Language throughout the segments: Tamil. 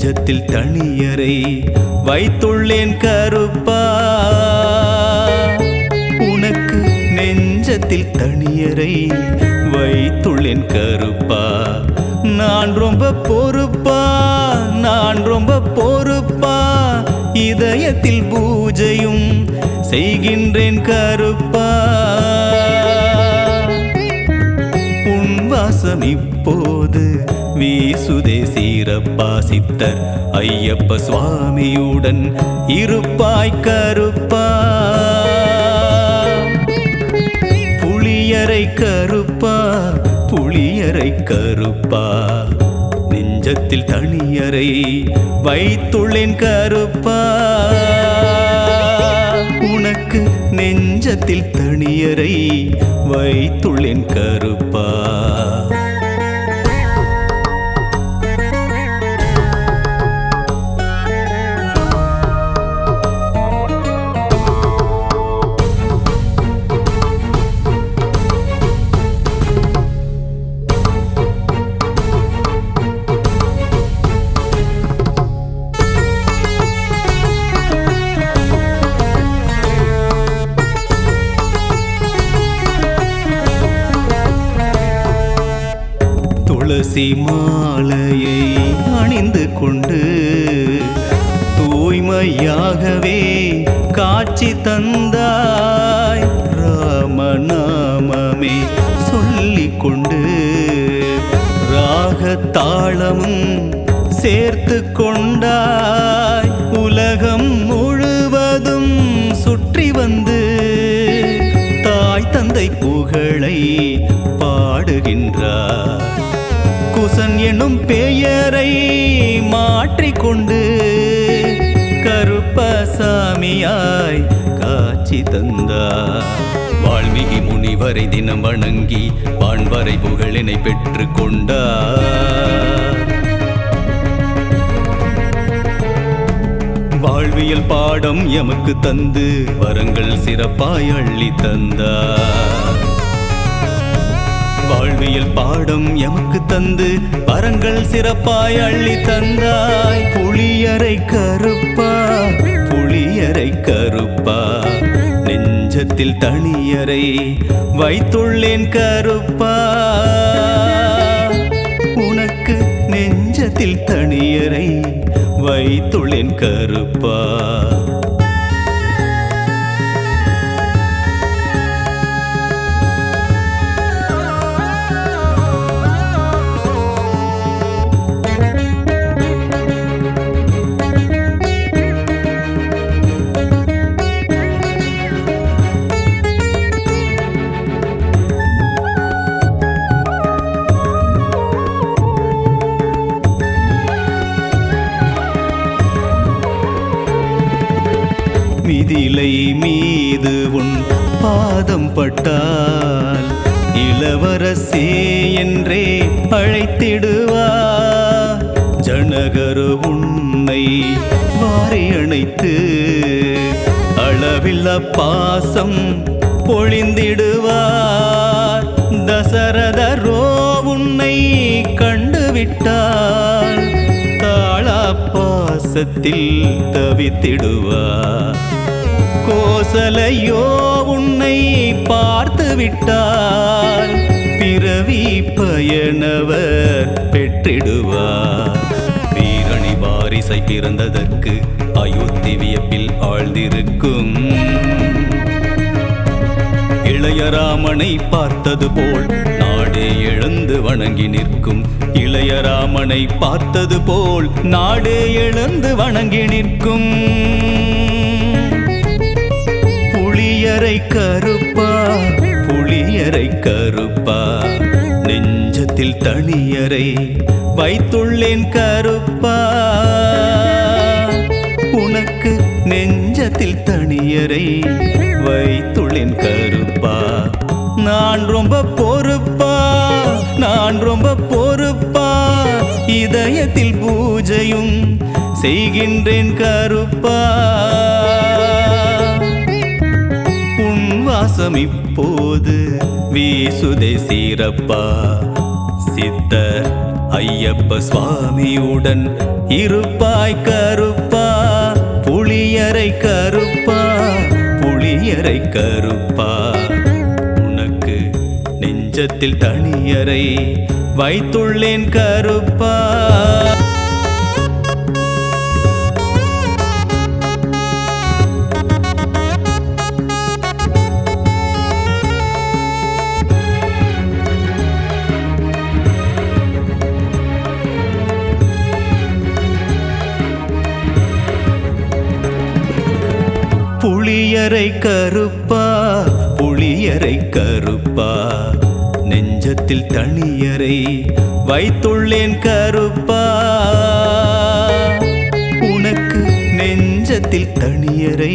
நெஞ்சத்தில் தனியரை வைத்துள்ளேன் கருப்பா. உனக்கு நெஞ்சத்தில் தனியரை வைத்துள்ளேன் கருப்பா. நான் ரொம்ப பொறுப்பா, நான் ரொம்ப பொறுப்பா. இதயத்தில் பூஜையும் செய்கின்றேன் கருப்பா. உன் வாசம் இப்போது வீசுதே சீரப்பா. சித்தர் ஐயப்ப சுவாமியுடன் இருப்பாய் கருப்பா. புளியரை கருப்பா, புளியரை கருப்பா. நெஞ்சத்தில் தனியரை வைத்துள்ளேன் கருப்பா. உனக்கு நெஞ்சத்தில் தனியரை வைத்துள்ளேன் கருப்பா. துளசி மாலையை அணிந்து கொண்டு தூய்மையாகவே காட்சி தந்தாய். ராமநாமமே சொல்லிக் கொண்டு ராகத்தாளமும் சேர்த்து கொண்டாய். உலகம் முழுவதும் சுற்றி வந்து தாய் தந்தை புகழை பாடுகின்றார். குசன் எனும் பெயரை மாற்றிக்கொண்டு கருப்பசாமியாய் காட்சி தந்தார். வால்மீகி முனிவரை தினம் வணங்கி வான்வரை புகழினை பெற்று கொண்டார். வாழ்வியல் பாடம் எமக்கு தந்து வரங்கள் சிறப்பாய் அள்ளி தந்தார். வாழ்வியல் பாடம் எமக்கு தந்து வரங்கள் சிறப்பாய் அள்ளி தந்தாய். புளியரை கருப்பா, புளியரை கருப்பா. நெஞ்சத்தில் தனியரை வைத்துள்ளேன் கருப்பா. உனக்கு நெஞ்சத்தில் தனியரை வைத்துள்ளேன் கருப்பா. மிதிலை மீது உன் பாதம் பட்டால் இளவரசே என்றே அழைத்திடுவார். ஜனகரு உன்னை வாரி அணைத்து அளவில்லா பாசம் பொழிந்திடுவார். தசரதரோ உன்னை கண்டுவிட்டால் தாளா பாசத்தில் தவித்திடுவார். கோசலையோ உன்னை பார்த்து விட்டால் பிறவி பயனவர் பெற்றிடுவார். வீரணி வாரிசை பிறந்ததற்கு அயோத்தி வியப்பில் ஆழ்ந்திருக்கும். இளையராமனை பார்த்தது போல் நாடே எழுந்து வணங்கி நிற்கும். இளையராமனை பார்த்தது போல் நாடே எழுந்து வணங்கி நிற்கும். புளியரை கருப்பா, புளியரை கருப்பா. நெஞ்சத்தில் தனியரை வைத்துள்ளேன் கருப்பா. உனக்கு நெஞ்சத்தில் தனியரை வைத்துள்ளேன் கருப்பா. நான் ரொம்ப பொறுப்பா, நான் ரொம்ப பொறுப்பா. இதயத்தில் பூஜையும் செய்கின்றேன் கருப்பா. உன் வாசம் இப்போது வீசுதே சீரப்பா. சித்தர் ஐயப்ப சுவாமியுடன் இருப்பாய் கருப்பா, புளியரை கருப்பா, புளியரை கருப்பா. உனக்கு நெஞ்சத்தில் தனியரை வைத்துள்ளேன் கருப்பா. புளியரை கருப்பா, புளியரை கருப்பா, நெஞ்சத்தில் தனியரை வைத்துள்ளேன் கருப்பா. உனக்கு நெஞ்சத்தில் தனியரை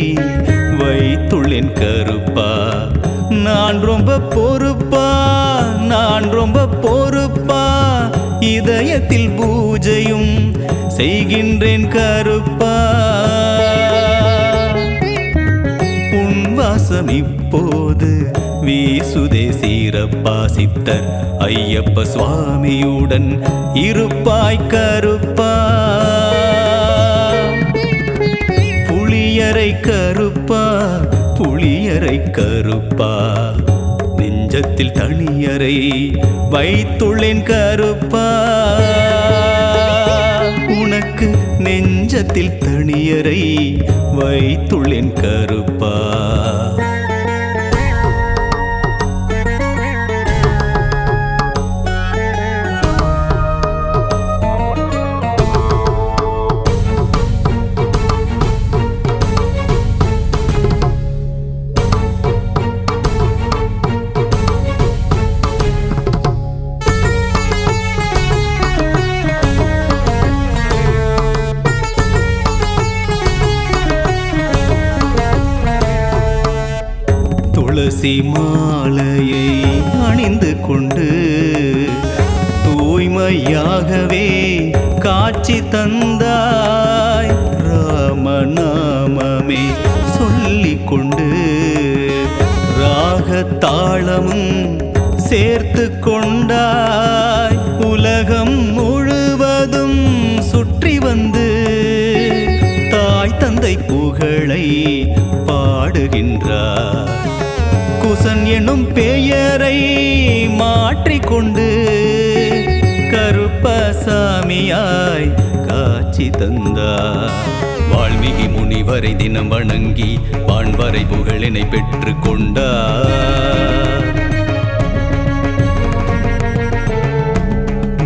வைத்துள்ளேன் கருப்பா. நான் ரொம்ப பொறுப்பா, நான் ரொம்ப பொறுப்பா, இதயத்தில் பூஜையும் செய்கின்றேன் கருப்பா. வாசம் இப்போது வீசுதே சீரப்பா, சித்தர் ஐயப்ப சுவாமியுடன் இருப்பாய் கருப்பா. புளியரை கருப்பா, புளியரை கருப்பா, நெஞ்சத்தில் தனியரை வைத்துள்ளேன் கருப்பா. உனக்கு நெஞ்சத்தில் தனியரை வைத்துள்ளேன் கருப்பா. துளசி மாலையை அணிந்து கொண்டு தூய்மையாகவே காட்சி தந்தாய். ராமநாமமே சொல்லிக் கொண்டு ராகத்தாளமும் சேர்த்து கொண்டாய். உலகம் முழுவதும் சுற்றி வந்து தாய் தந்தை புகழை பாடுகின்றார். குசன் எனும் பெயரை மாற்றிக்கொண்டு கருப்பசாமியாய் காட்சி தந்தார். வால்மீகி முனிவரை தினம் வணங்கி வான்வரை புகழினை பெற்று கொண்டார்.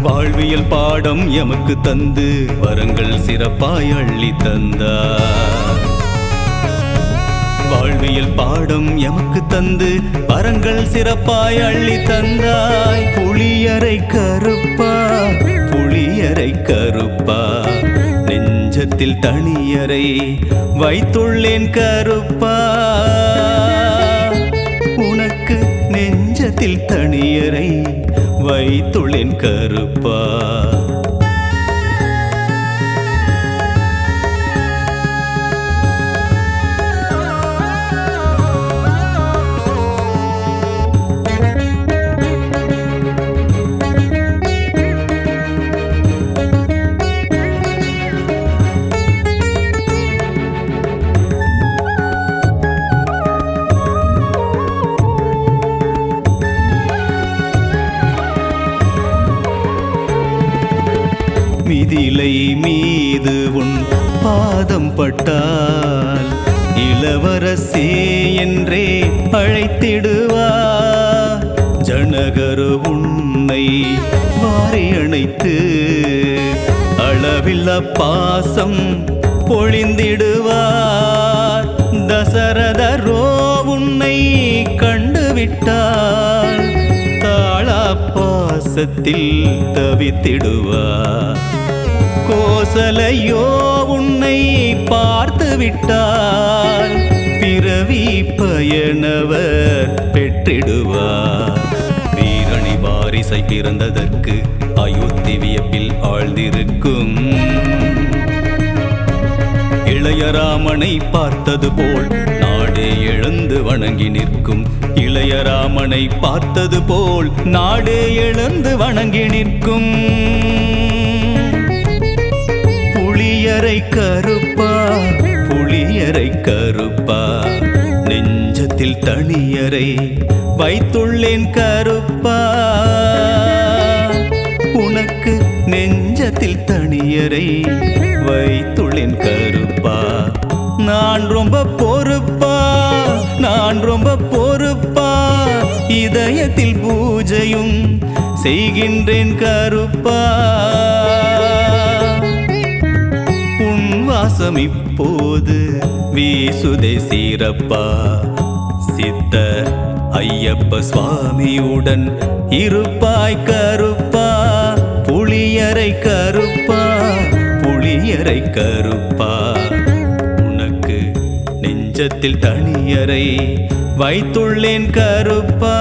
வாழ்வியல் பாடம் எமக்கு தந்து வரங்கள் சிறப்பாய் அள்ளி தந்தார். வாழ்வியல் பாடம் எமக்கு தந்து வரங்கள் சிறப்பாய் அள்ளி தந்தாய். புளியரை கருப்பா, புளியரை கருப்பா, நெஞ்சத்தில் தனியரை வைத்துள்ளேன் கருப்பா. உனக்கு நெஞ்சத்தில் தனியரை வைத்துள்ளேன் கருப்பா. மிதிலை மீது உன் பாதம் பட்டால் இளவரசே என்றே அழைத்திடுவார். ஜனகரு உன்னை வாரி அணைத்து அளவில்லா பாசம் பொழிந்திடுவார். தசரதரோ உன்னை கண்டுவிட்டார். தாளா பாசத்தில் தவித்திடுவார். கோசலையோ உன்னை பார்த்து விட்டால் பிறவி பயனவர் பெற்றிடுவார். வீரணி வாரிசை பிறந்ததற்கு அயோத்தி வியப்பில் ஆழ்ந்திருக்கும். இளையராமனை பார்த்தது போல் நாடே எழுந்து வணங்கி நிற்கும். இளையராமனை பார்த்தது போல் நாடே எழுந்து வணங்கி நிற்கும். கருப்பா புளியரை கருப்பா நெஞ்சத்தில் தனியரை வைத்துள்ளேன் கருப்பா உனக்கு நெஞ்சத்தில் தனியரை வைத்துள்ளேன் கருப்பா நான் ரொம்ப பொறுப்பா நான் ரொம்ப பொறுப்பா இதயத்தில் பூஜையும் செய்கின்றேன் கருப்பா உன் வாசம் இப்போது வீசுதே சீரப்பா சித்த ஐயப்ப சுவாமியுடன் இருப்பாய் கருப்பா புளியரை கருப்பா புளியரை கருப்பா உனக்கு நெஞ்சத்தில் தனியரை வைத்துள்ளேன் கருப்பா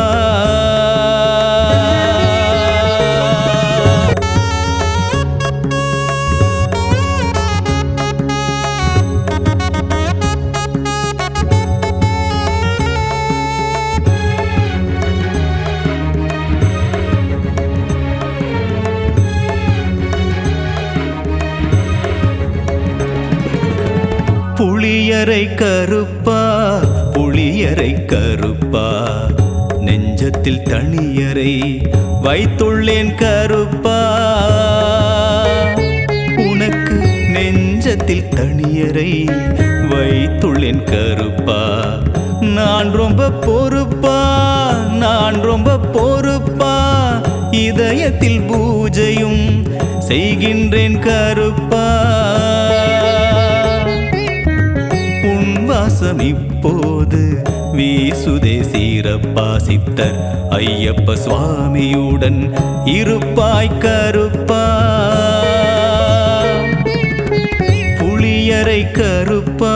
புளியரை கருப்பா புளியரை கருப்பா நெஞ்சத்தில் தனியரை வைத்துள்ளேன் கருப்பா உனக்கு நெஞ்சத்தில் தனியரை வைத்துள்ளேன் கருப்பா நான் ரொம்ப பொறுப்பா நான் ரொம்ப பொறுப்பா இதயத்தில் பூஜையும் செய்கின்றேன் கருப்பா வாசம் இப்போது வீசுதே சீரப்பா சித்தர் ஐயப்ப சுவாமியுடன் இருப்பாய் கருப்பா புளியரை கருப்பா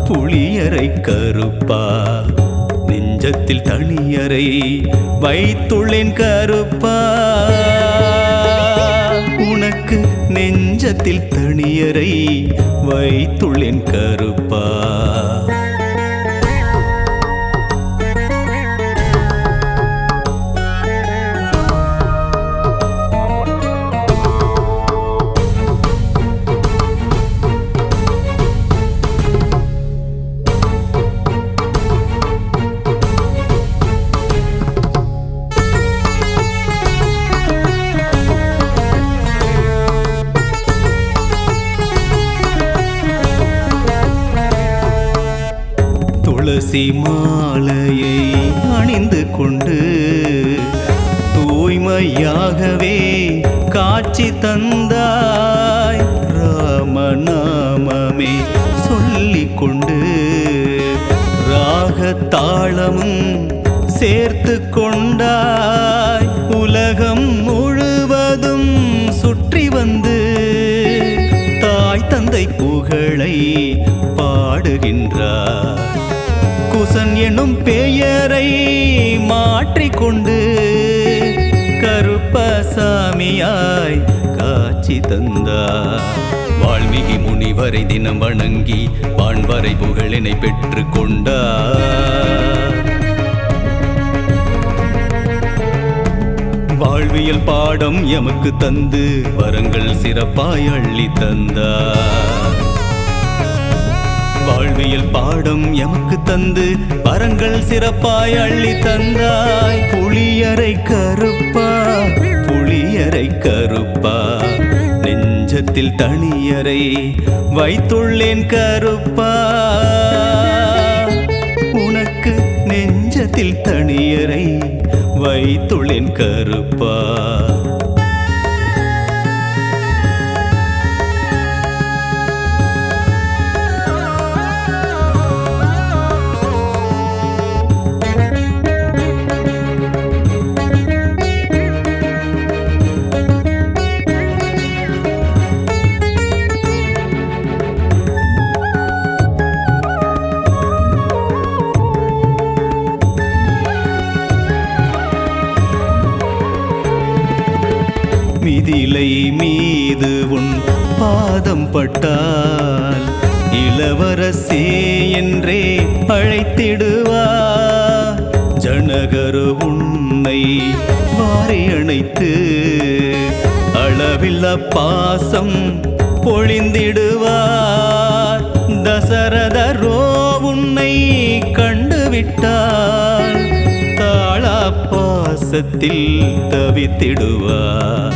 புளியரை கருப்பா நெஞ்சத்தில் தனியரை வைத்துள்ளேன் கருப்பா உனக்கு நெஞ்சத்தில் தனியரை வைத்துள்ளேன் கருப்பா துளசி மாலையை அணிந்து கொண்டு தூய்மையாகவே காட்சி தந்தாய் ராமநாமமே சொல்லிக் கொண்டு ராகத்தாளமும் சேர்த்து கொண்டாய் உலகம் முழுவதும் சுற்றி வந்து தாய் தந்தை புகழை பாடுகின்றார் குசன் எனும் பெயரை மாற்றிக்கொண்டு கருப்பசாமியாய் காட்சி தந்தார் வால்மீகி முனிவரை தினம் வணங்கி வான்வரை புகழினை பெற்று கொண்டார் வாழ்வியல் பாடம் எமக்கு தந்து வரங்கள் சிறப்பாய் அள்ளி தந்தார் வாழ்வியல் பாடம் எமக்கு தந்து வரங்கள் சிறப்பாய் அள்ளி தந்தாய் புளியரை கருப்பா புளியரை கருப்பா நெஞ்சத்தில் தனியரை வைத்துள்ளேன் கருப்பா உனக்கு நெஞ்சத்தில் தனியரை வைத்துள்ளேன் கருப்பா மிதிலை மீது உன் பாதம் பட்டால் இளவரசே என்றே அழைத்திடுவார் ஜனகரு உன்னை வாரி அணைத்து அளவில்லா பாசம் பொழிந்திடுவார். தசரதரோ உன்னை கண்டுவிட்டார், தாளா பாசத்தில் தவித்திடுவார்.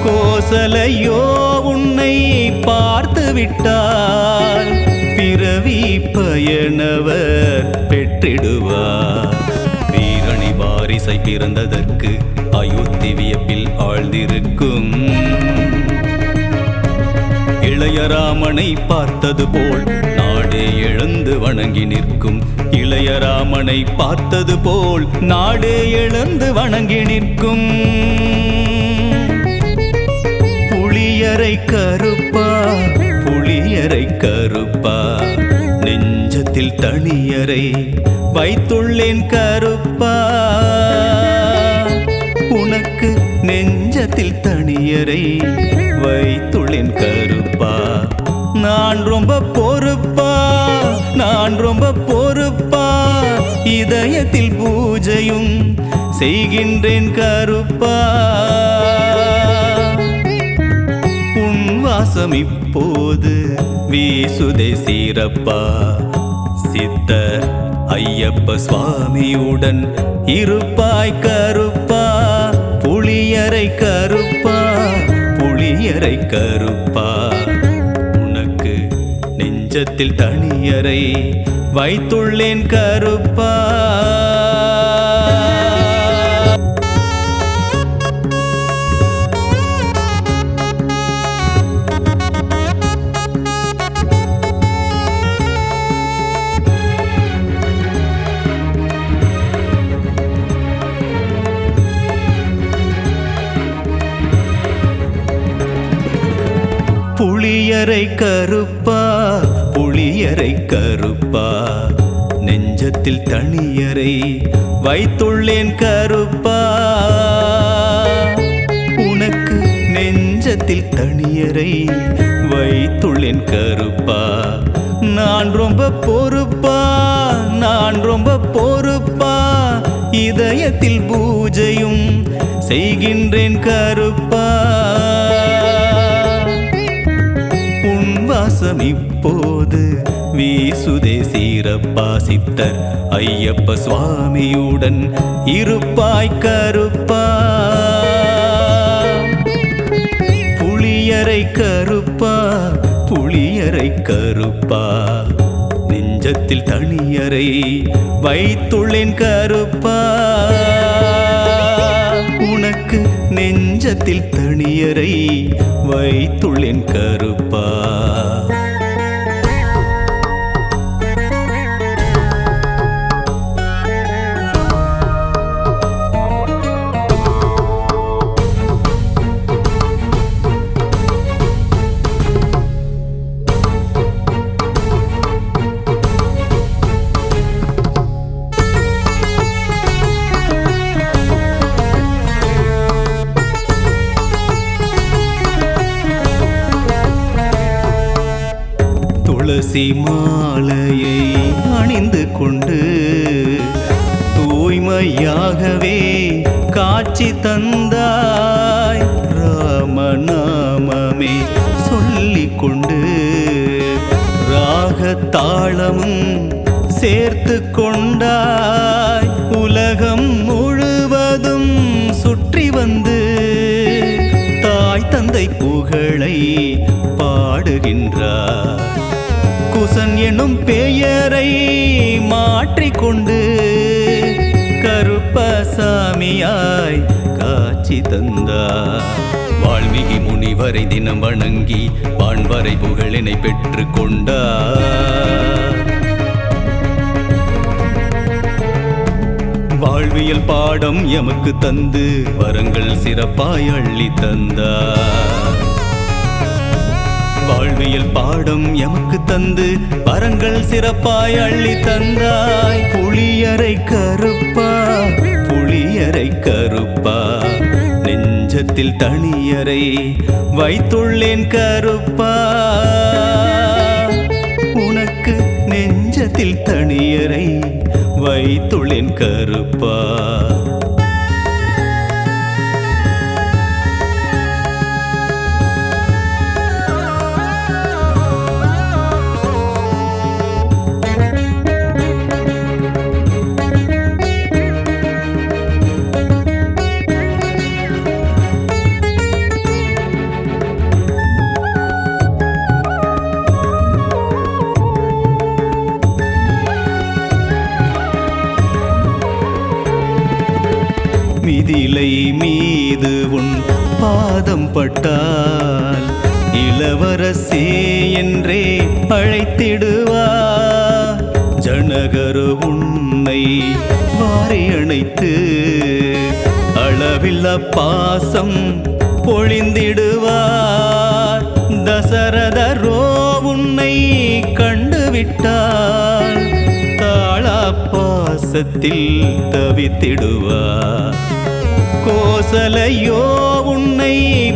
கோசலையோ உன்னை பார்த்து விட்டால் பிறவி பயனவர் பெற்றிடுவார். வீரணி வாரிசை பிறந்ததற்கு அயோத்தி வியப்பில் ஆழ்ந்திருக்கும். இளையராமனை பார்த்தது போல் நாடே எழுந்து வணங்கி நிற்கும். இளையராமனை பார்த்தது போல் நாடே எழுந்து வணங்கி நிற்கும். புளியரை கருப்பா, புளியரை கருப்பா, நெஞ்சத்தில் தனியரை வைத்துள்ளேன் கருப்பா. உனக்கு நெஞ்சத்தில் தனியரை வைத்துள்ளேன் கருப்பா. நான் ரொம்ப பொறுப்பா, நான் ரொம்ப பொறுப்பா, இதயத்தில் பூஜையும் செய்கின்றேன் கருப்பா. உன் வாசம் இப்போது வீசுதே சீரப்பா. சித்தர் ஐயப்ப சுவாமியுடன் இருப்பாய் கருப்பா. புளியரை கருப்பா, புளியரை கருப்பா, உனக்கு நெஞ்சத்தில் தனியரை வைத்துள்ளேன் கருப்பா. புளியரை கருப்பா, புளியரை கருப்பா, நெஞ்சத்தில் தனியரை வைத்துள்ளேன் கருப்பா. உனக்கு நெஞ்சத்தில் தனியரை வைத்துள்ளேன் கருப்பா. நான் ரொம்ப பொறுப்பா, நான் ரொம்ப பொறுப்பா, இதயத்தில் பூஜையும் செய்கின்றேன் கருப்பா. வாசம் இப்போது வீசுதே சீரப்பா. சித்தர் ஐயப்ப சுவாமியுடன் இருப்பாய் கருப்பா. புளியரை கருப்பா, புளியரை கருப்பா, நெஞ்சத்தில் தனியரை வைத்துள்ளேன் கருப்பா. உனக்கு நெஞ்சத்தில் தனியரை வைத்துள்ளேன் கருப்பா. துளசி மாலையை அணிந்து கொண்டு தூய்மையாகவே காட்சி தந்தாய். ராமநாமமே சொல்லிக் கொண்டு ராகத்தாளமும் சேர்த்து கொண்டாய். உலகம் முழுவதும் சுற்றி வந்து தாய் தந்தை புகழை பாடுகின்றார். குசன் எனும் பெயரை மாற்றிக்கொண்டு கருப்பசாமியாய் காட்சி தந்தார். வால்மீகி முனிவரை தினம் வணங்கி வான்வரை புகழினை பெற்று கொண்டார். வாழ்வியல் பாடம் எமக்கு தந்து வரங்கள் சிறப்பாய் அள்ளி தந்தார். வாழ்வியல் பாடம் எமக்கு தந்து வரங்கள் சிறப்பாய் அள்ளி தந்தாய். புளியரை கருப்பா, புளியரை கருப்பா, நெஞ்சத்தில் தனியரை வைத்துள்ளேன் கருப்பா. உனக்கு நெஞ்சத்தில் தனியரை வைத்துள்ளேன் கருப்பா. பாதம் பட்டால் இளவரசே என்றே அழைத்திடுவார். ஜனகரு உன்னை வாரி அணைத்து அளவில்லா பாசம் பொழிந்திடுவார். தசரதரோ உன்னை கண்டுவிட்டால் தாளா பாசத்தில் தவித்திடுவார். கோசலையோ உன்னை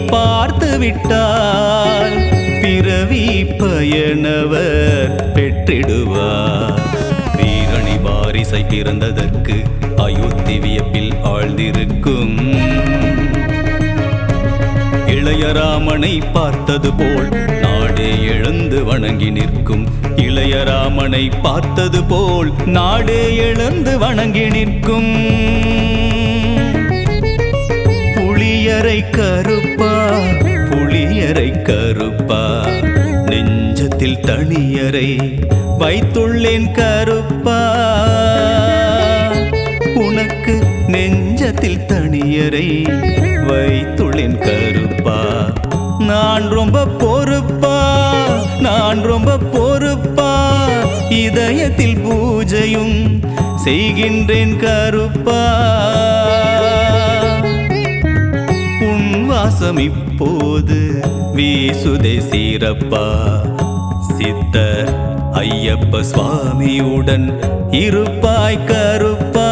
பார்த்து விட்டால் பிறவி பயனவர் பெற்றிடுவார். வீரணி வாரிசை பிறந்ததற்கு அயோத்தி வியப்பில் ஆழ்ந்திருக்கும். இளையராமனை பார்த்தது போல் நாடே எழுந்து வணங்கி நிற்கும். இளையராமனை பார்த்தது போல் நாடே எழுந்து வணங்கி நிற்கும். புளியரை கருப்பா புளியரை கருப்பா நெஞ்சத்தில் தனியரை வைத்துள்ளேன் கருப்பா. உனக்கு நெஞ்சத்தில் தனியரை வைத்துள்ளேன் கருப்பா. நான் ரொம்ப பொறுப்பா நான் ரொம்ப பொறுப்பா இதயத்தில் பூஜையும் செய்கின்றேன் கருப்பா. உன் வாசம் இப்போது வீசுதே சீரப்பா. சித்தர் ஐயப்ப சுவாமியுடன் இருப்பாய் கருப்பா.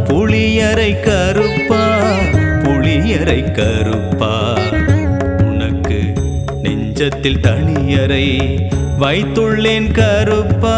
புளியரை கருப்பா புளியரை கருப்பா. உனக்கு நெஞ்சத்தில் தனியரை வைத்துள்ளேன் கருப்பா.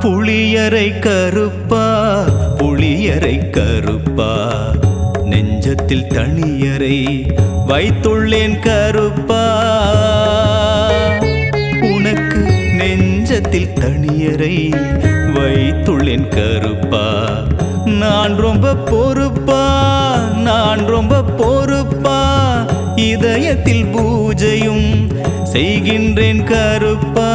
புளியரை கருப்பா புளியரை கருப்பா நெஞ்சத்தில் தனியரை வைத்துள்ளேன் கருப்பா. உனக்கு நெஞ்சத்தில் தனியரை வைத்துள்ளேன் கருப்பா. நான் ரொம்ப பொறுப்பா நான் ரொம்ப பொறுப்பா இதயத்தில் பூஜையும் செய்கின்றேன் கருப்பா.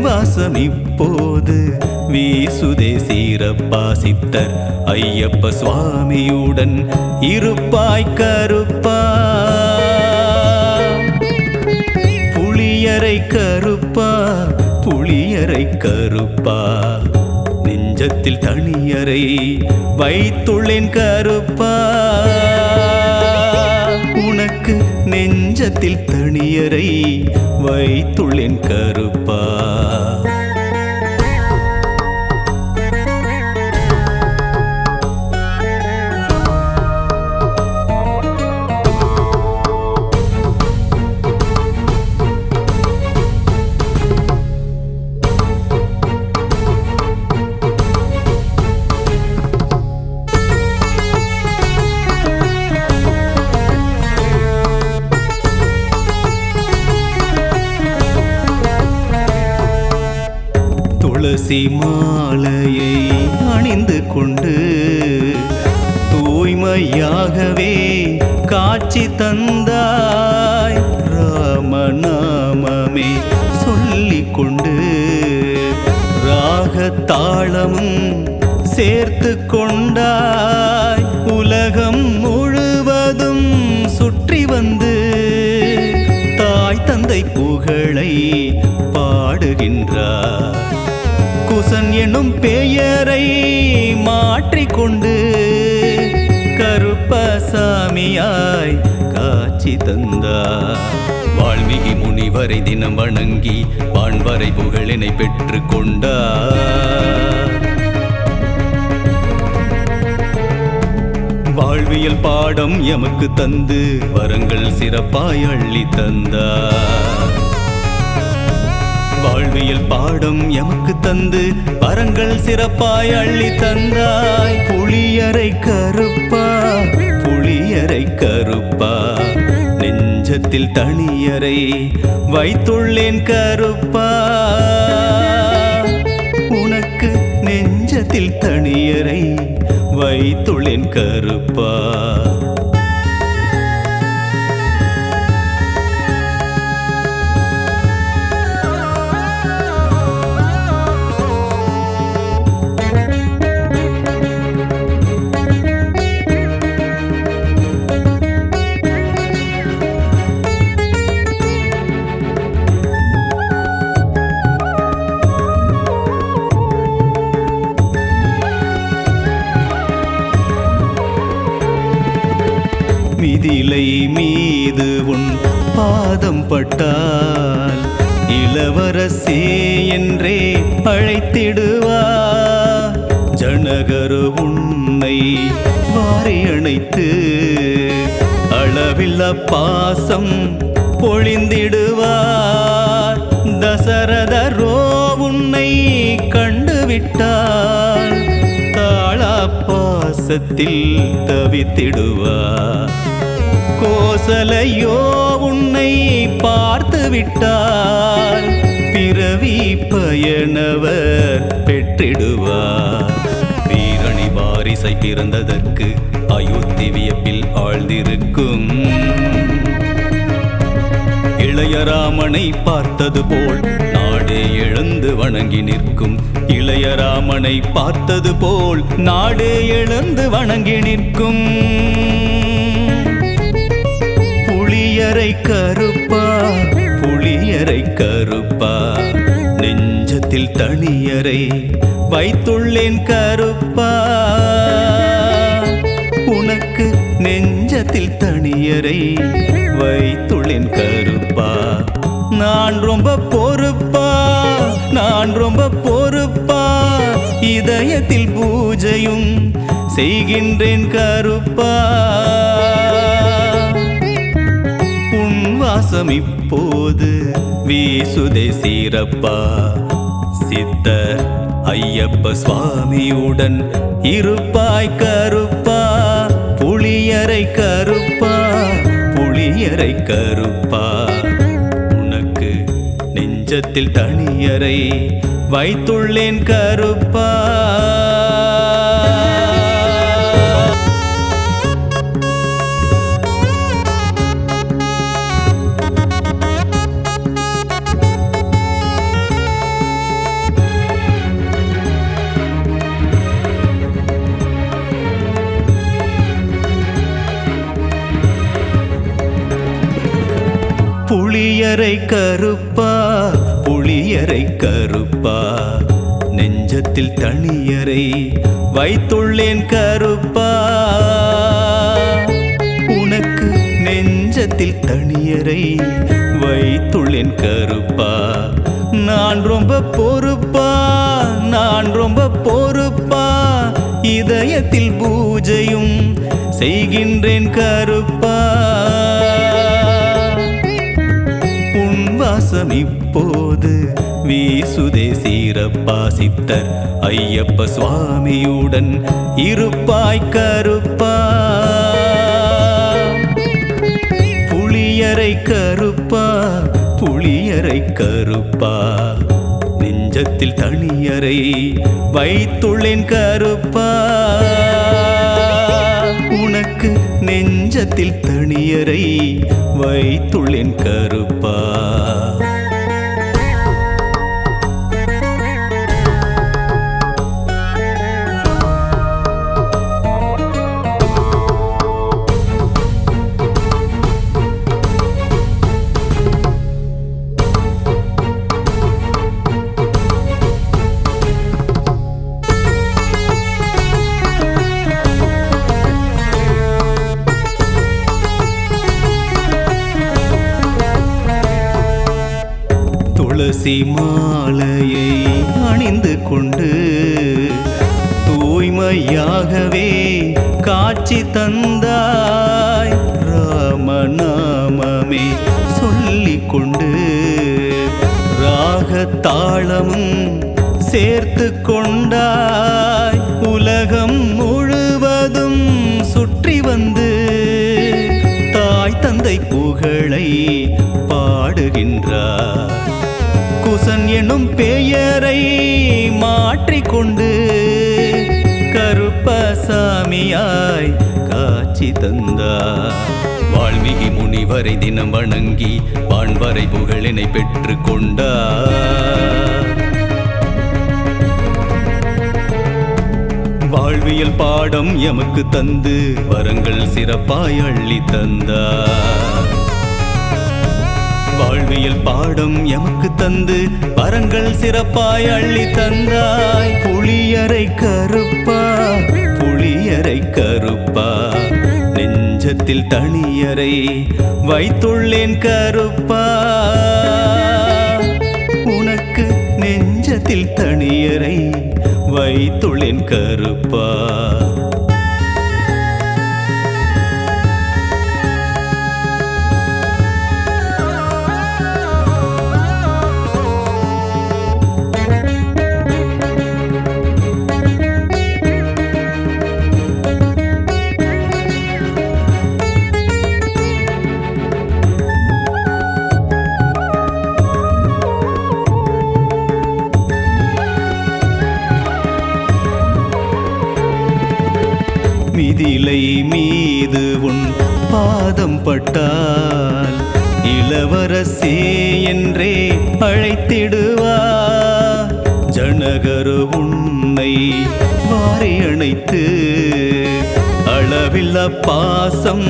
வாசம் இப்போது வீசுதே சீரப்பா. சித்தர் ஐயப்ப சுவாமியுடன் இருப்பாய் கருப்பா. புளியரை கருப்பா புளியரை கருப்பா நெஞ்சத்தில் தனியரை வைத்துள்ளேன் கருப்பா. உனக்கு நெஞ்சத்தில் தனியரை வைத்துள்ளேன் கருப்பா. துளசி மாலையை அணிந்து கொண்டு தூய்மையாகவே காட்சி தந்தாய். ராமநாமமே சொல்லிக் கொண்டு ராகத்தாளமும் சேர்த்து கொண்டாய். உலகம் முழுவதும் சுற்றி வந்து தாய் தந்தை புகழை பாடுகின்றார். குசன் எனும் பெயரை மாற்றிக்கொண்டு கருப்பசாமியாய் காட்சி தந்தார். வால்மீகி முனிவரை தினம் வணங்கி வான்வரை புகழினை பெற்று கொண்டார். வாழ்வியல் பாடம் எமக்கு தந்து வரங்கள் சிறப்பாய் அள்ளி தந்தார். வாழ்வியல் பாடம் எமக்கு தந்து வரங்கள் சிறப்பாய் அள்ளி தந்தாய். புளியரை கருப்பா புளியரை கருப்பா நெஞ்ச நெஞ்சத்தில் தனியறை வைத்துள்ளேன் கருப்பா, உனக்கு நெஞ்சத்தில் தனியறை வைத்துள்ளேன் கருப்பா. மிதிலை மீது உன் பாதம் பட்டால் இளவரசே என்றே அழைத்திடுவார். ஜனகரு உன்னை வாரி அணைத்து அளவில்லா பாசம் பொழிந்திடுவார். தசரதரோ உன்னை கண்டுவிட்டார், தாளா பாசத்தில் தவித்திடுவார். கோசலையோ உன்னை பார்த்து விட்டால் பிறவி பயனவர் பெற்றிடுவார். வீரணி வாரிசை பிறந்ததற்கு அயோத்தி வியப்பில் ஆழ்ந்திருக்கும். இளையராமனை பார்த்தது போல் நாடே எழுந்து வணங்கி நிற்கும். இளையராமனை பார்த்தது போல் நாடே எழுந்து வணங்கி நிற்கும். புளியரை கருப்பா, புளியரை கருப்பா, நெஞ்சத்தில் தனியறை வைத்துள்ளேன் கருப்பா, உனக்கு நெஞ்சத்தில் தனியறை வைத்துள்ளேன் கருப்பா. நான் ரொம்ப பொறுப்பா, நான் ரொம்ப பொறுப்பா, இதயத்தில் பூஜையும் செய்கின்றேன் கருப்பா. வாசம் இப்போது வீசுதே சீரப்பா. சித்தர் ஐயப்ப சுவாமியுடன் இருப்பாய் கருப்பா. புளியரை கருப்பா, புளியரை கருப்பா, உனக்கு நெஞ்சத்தில் தனியறை வைத்துள்ளேன் கருப்பா. புளியரை கருப்பா, புளியரை கருப்பா, நெஞ்சத்தில் தனியறை வைத்துள்ளேன் கருப்பா, உனக்கு நெஞ்சத்தில் தனியறை வைத்துள்ளேன் கருப்பா. நான் ரொம்ப பொறுப்பா, நான் ரொம்ப பொறுப்பா, இதயத்தில் பூஜையும் செய்கின்றேன் கருப்பா. வாசம் இப்போது வீசுதே சீரப்பா. சித்தர் ஐயப்ப சுவாமியுடன் இருப்பாய் கருப்பா. புளியரை கருப்பா, புளியரை கருப்பா, நெஞ்சத்தில் தனியறை வைத்துள்ளேன் கருப்பா. உனக்கு நெஞ்சத்தில் தனியறை வைத்துள்ளேன் கருப்பா. துளசி மாலையை அணிந்து கொண்டு தூய்மையாகவே காட்சி தந்தாய். ராமநாமமே சொல்லிக் கொண்டு ராகத்தாளமும் சேர்த்து கொண்டாய். உலகம் முழுவதும் சுற்றி வந்து தாய் தந்தை புகழ் புகழை பாடுகின்றார். குசன் எனும் பெயரை மாற்றிக்கொண்டு கருப்பசாமியாய் காட்சி தந்தார். வால்மீகி முனிவரை தினம் வணங்கி வான்வரை புகழினை பெற்று கொண்டார். வாழ்வியல் பாடம் எமக்கு தந்து வரங்கள் சிறப்பாய் அள்ளி தந்தார். வாழ்வியல் பாடம் எமக்கு தந்து வரங்கள் சிறப்பாய் அள்ளி தந்தாய். புளியரை கருப்பா புளியரை கருப்பா நெஞ்சத்தில் தனியரை வைத்துள்ளேன் கருப்பா. உனக்கு நெஞ்சத்தில் தனியரை வைத்துள்ளேன் கருப்பா. மிதிலை மீது உன் பாதம் பட்டால் இளவரசே என்றே அழைத்திடுவார். ஜனகரு உன்னை வாரி அணைத்து அளவில்லா பாசம்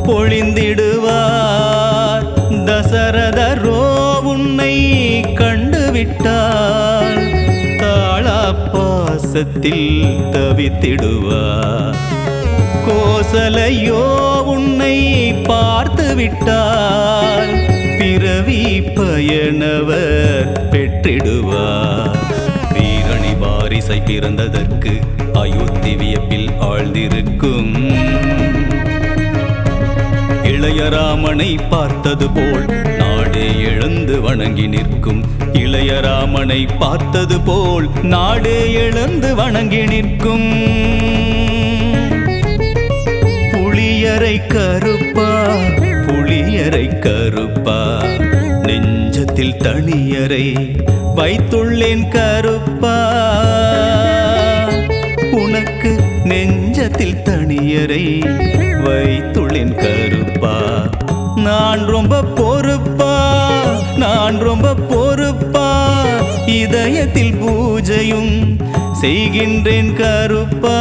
பொழிந்திடுவார். தசரதரோ உன்னை கண்டுவிட்டால் தாளா பாசத்தில் தவித்திடுவார். கோசலையோ உன்னை பார்த்து விட்டால் பிறவி பயனவர் பெற்றிடுவார். வீரணி வாரிசை பிறந்ததற்கு அயோத்தி வியப்பில் ஆழ்ந்திருக்கும். இளையராமனை பார்த்தது போல் நாடே எழுந்து வணங்கி நிற்கும். இளையராமனை பார்த்தது போல் நாடே எழுந்து வணங்கி நிற்கும். புளியரை கருப்பா புளியரை கருப்பா நெஞ்சத்தில் தனியரை வைத்துள்ளேன் கருப்பா. உனக்கு நெஞ்சத்தில் தனியரை வைத்துள்ளேன் கருப்பா. நான் ரொம்ப பொறுப்பா நான் ரொம்ப பொறுப்பா இதயத்தில் பூஜையும் செய்கின்றேன் கருப்பா.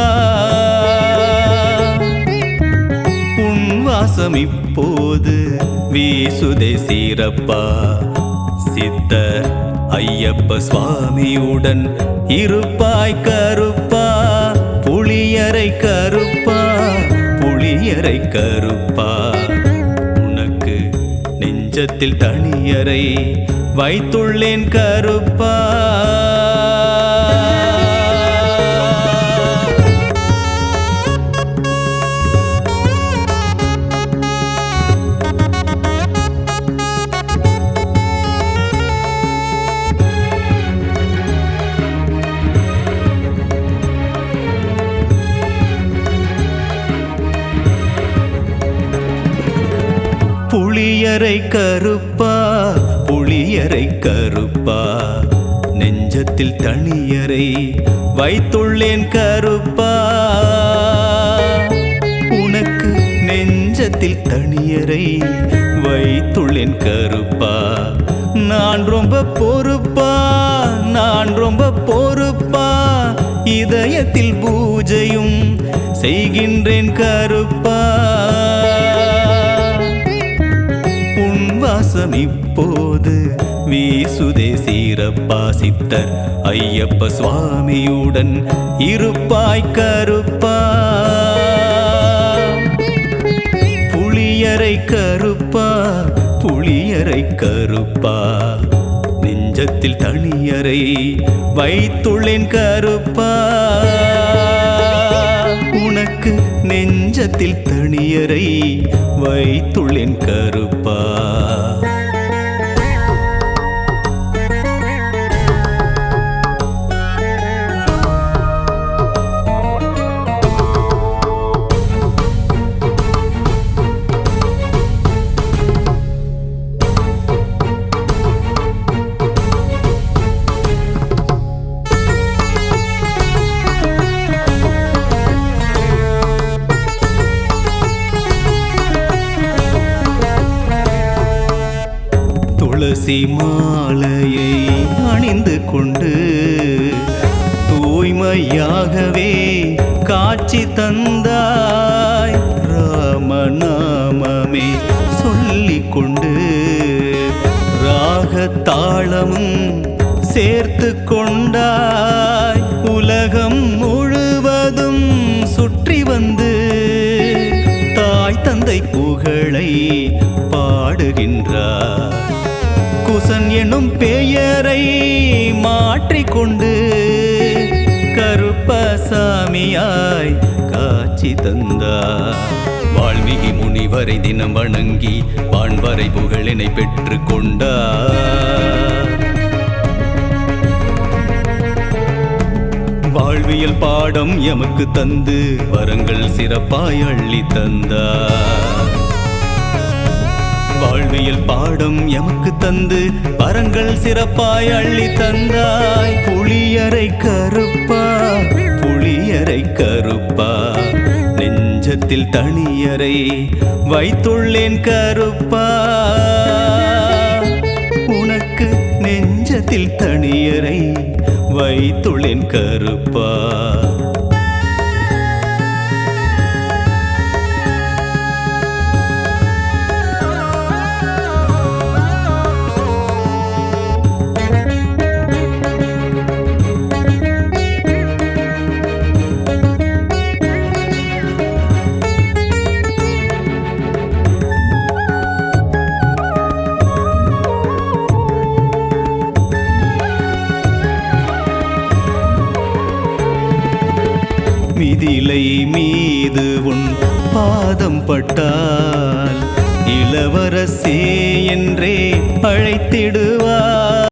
உன் வாசம் இப்போது வீசுதே சீரப்பா. சித்தர் ஐயப்ப சுவாமியுடன் இருப்பாய் கருப்பா. புளியரை கருப்பா புளியரை கருப்பா உனக்கு நெஞ்சத்தில் தனியரை வைத்துள்ளேன் கருப்பா. புளியரை கருப்பா புளியரை கருப்பா நெஞ்சத்தில் தனியரை வைத்துள்ளேன் கருப்பா. உனக்கு நெஞ்சத்தில் தனியரை வைத்துள்ளேன் கருப்பா. நான் ரொம்ப பொறுப்பா நான் ரொம்ப பொறுப்பா இதயத்தில் பூஜையும் செய்கின்றேன் கருப்பா. வாசம் இப்போது வீசுதே சீரப்பா. சித்தர் ஐயப்ப சுவாமியுடன் இருப்பாய் கருப்பா. புளியரை கருப்பா புளியரை கருப்பா நெஞ்சத்தில் தனியரை வைத்துள்ளேன் கருப்பா. உனக்கு நெஞ்சத்தில் தனியரை வைத்துள்ளேன் கருப்பா. துளசி மாலையை அணிந்து கொண்டு தூய்மையாகவே காட்சி தந்தாய். ராமநாமமே சொல்லிக் கொண்டு ராகத்தாளமும் சேர்த்து கொண்டாய். உலகம் முழுவதும் சுற்றி வந்து தாய் தந்தை புகழை பாடுகின்றார். குசன் எனும் பெயரை மாற்றிக்கொண்டு கருப்பசாமியாய் காட்சி தந்தார். வால்மீகி முனிவரை தினம் வணங்கி வான்வரை புகழினை பெற்று கொண்டார். வாழ்வியல் பாடம் எமக்கு தந்து வரங்கள் சிறப்பாய் அள்ளி தந்தார். வாழ்வியல் பாடம் எமக்கு தந்து வரங்கள் சிறப்பாய் அள்ளி தந்தாய். புளியரை கருப்பா புளியரை கருப்பா நெஞ்சத்தில் தனியரை வைத்துள்ளேன் கருப்பா. உனக்கு நெஞ்சத்தில் தனியரை வைத்துள்ளேன் கருப்பா. மிதிலை மீது உன் பாதம் பட்டால் இளவரசே என்றே அழைத்திடுவார்.